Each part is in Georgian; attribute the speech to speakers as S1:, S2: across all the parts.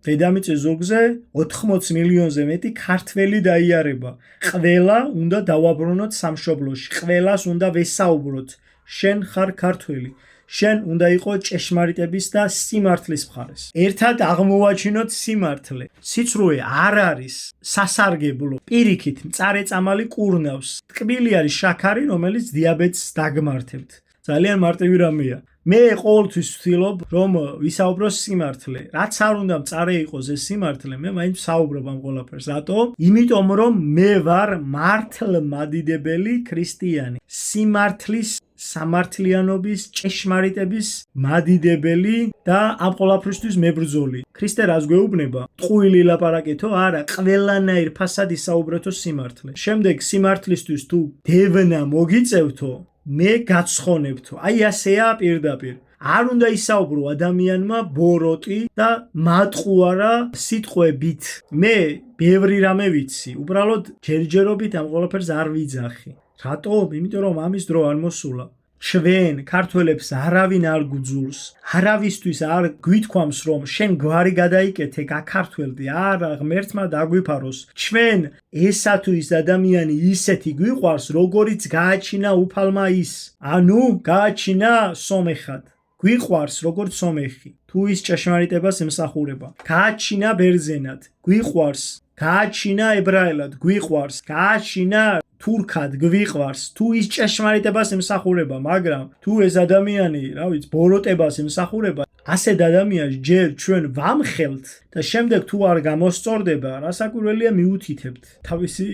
S1: დედამიწის ზურგზე 80 მილიონზე მეტი ქართველი დაიარება. ყველა უნდა დავაბრუნოთ სამშობლოში, ყველას უნდა ვესაუბროთ. შენ ხარ ქართველი. შენ უნდა იყო ჭეშმარიტების და სიმართლის მხარეს. ერთად აღმოვაჩინოთ სიმართლე. სიცრუე არ არის სასარგებლო. პირიქით მწარეწამალი კურნავს. ტკბილი არის შაქარი, რომელიც დიაბეტს დაგმართებთ. ძალიან მარტივი რამეა. მე ყოველთვის ვცდილობ, რომ ვისაუბრო სიმართლე. რაც არ უნდა მწარე იყოს ეს სიმართლე, მე მაინც ვსაუბრობ ამ ყველაფერს. რატო? იმიტომ რომ მე ვარ მართლმადიდებელი ქრისტიანი. სიმართლის, სამართლიანობის, ჭეშმარიტების მადიდებელი და ამ ყველაფრისთვის მებრძოლი. ქრისტე რას გვეუბნება? ტყუილი ლაპარაკეთო? არა, ყველანაირ ფასად ისაუბრეთო სიმართლე. შემდეგ სიმართლისთვის თუ დევნა მოგიწევთო, მე გაცხონებთო. აი ასეა პირდაპირ. არ უნდა ისაუბრო ადამიანმა ბოროტი და მატყუარა სიტყვებით. მე ბევრი რამე ვიცი. უბრალოდ ჯერჯერობით ამ ყველაფერს არ ვიძახი. რატო? იმიტომ რომ ამის დრო არ მოსულა. ჩვენ ქართველებს არავინ არ გძულს. არავისთვის არ გვითქვამს რომ შენ გვარი გადაიკეთე, გაქართველდი. არა, ღმერთმა დაგვიფაროს. ჩვენ ესა თუ ის ადამიანი ისეთი გვიყვარს, როგორიც გააჩინა უფალმა ის. ანუ გააჩინა სომეხად. გვიყვარს როგორც სომეხი. თუ ის ჭეშმარიტებას ემსახურება. გააჩინა ბერძენად. გვიყვარს. გააჩინა ებრაელად. გვიყვარს. გააჩინა თურქად გვიყვარს. თუ ის ჭეშმარიტებას ემსახურება, მაგრამ თუ ეს ადამიანი, რა ვიცი, ბოროტებას ემსახურება, ასეთ ადამიანს ჯერ ჩვენ ვამხელთ და შემდეგ თუ არ გამოსწორდება, რასაკვირველია მიუთითებთ თავისი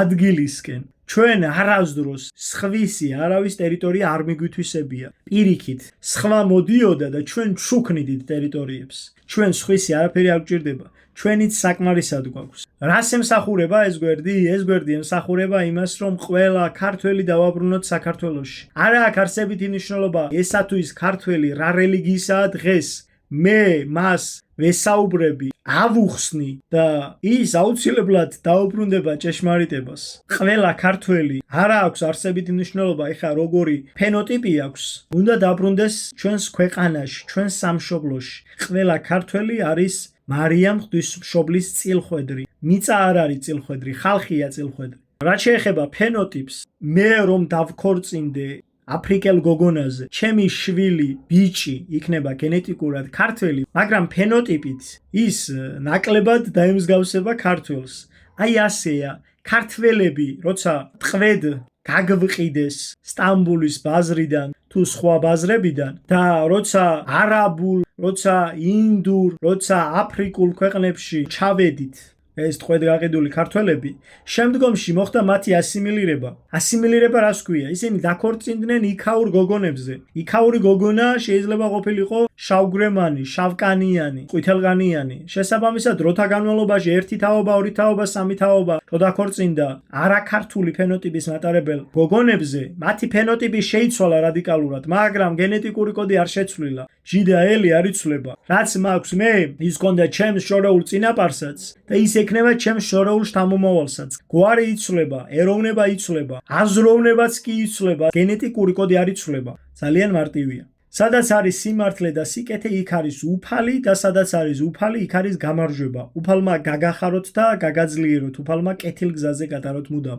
S1: ადგილისკენ. ჩვენ არასდროს სხვისი არავის ტერიტორია არ მიგვითვისებია. პირიქით, სხვა მოდიოდა და ჩვენ ჩუქნიდით ტერიტორიებს. ჩვენ სხვისი არაფერი არ გვჭირდება. ჩვენიც საკმარისად გვაქვს. რას ემსახურება ეს გვერდი? ეს გვერდი ემსახურება იმას, რომ ყველა ქართველი დავაბრუნოთ საქართველოში. არა აქვს არსებითი მნიშვნელობა ესა თუ ის ქართველი რა რელიგიისაა დღეს. მე მას ვესაუბრები, ავუხსნი და ის აუცილებლად დაუბრუნდება ჭეშმარიტებას. ყველა ქართველი არა აქვს არსებითი მნიშვნელობა, ეხა როგორი ფენოტიპი აქვს, უნდა დაბრუნდეს ჩვენს ქვეყანაში, ჩვენს სამშობლოში. ყველა ქართველი არის მარიამ ღვთისმშობლის წილხვედრი. მიწა არ არის წილხვედრი, ხალხია წილხვედრი. რაც შეეხება ფენოტიპს, მე რომ დავქორწინდე აფრიკელ გოგონაზე, ჩემი შვილი, ბიჭი იქნება გენეტიკურად ქართველი, მაგრამ ფენოტიპით ის ნაკლებად დაემსგავსება ქართველს. აი ასეა, ქართველები, როცა ტყვედ გაგვყიდეს სტამბულის ბაზრიდან თუ სხვა ბაზრებიდან და როცა არაბულ, როცა ინდურ, როცა აფრიკულ ქვეყნებში ჩავედით, ეს ტყვედ გაყიდული ქართველები, შემდგომში მოხდა მათი ასიმილირება. ასიმილირება რას ქვია? ისინი დაქორწინდნენ იქაურ გოგონებზე. იქაური გოგონა შეიძლება ყოფილიყო შავგვრემანი, შავკანიანი, ყვითელყანიანი. შესაბამისად, დროთა განმავლობაში ერთი თაობა, ორი თაობა, სამი თაობა რო დაქორწინდა არაქართული ფენოტიპის მატარებელ გოგონებზე, მათი ფენოტიპი შეიცვალა რადიკალურად, მაგრამ გენეტიკური კოდი არ შეცვლილა. ჟიდა ელი არ იცვლება. რაც მაქვს მე, ის გქონდა ჩემს შორეულ წინაპარსაც და ის ექნება ჩემს შორეულ შთამომავალსაც. გვარი იცვლება, ეროვნება იცვლება, აზროვნებაც კი იცვლება, გენეტიკური კოდი არ იცვლება. ძალიან მარტივია. სადაც არის სიმართლე და სიკეთე, იქ არის უფალი და სადაც არის უფალი, იქ არის გამარჯვება. უფალმა გაგახაროთ და გაგაძლიეროთ, უფალმა კეთილ გზაზე გატაროთ მუდამ.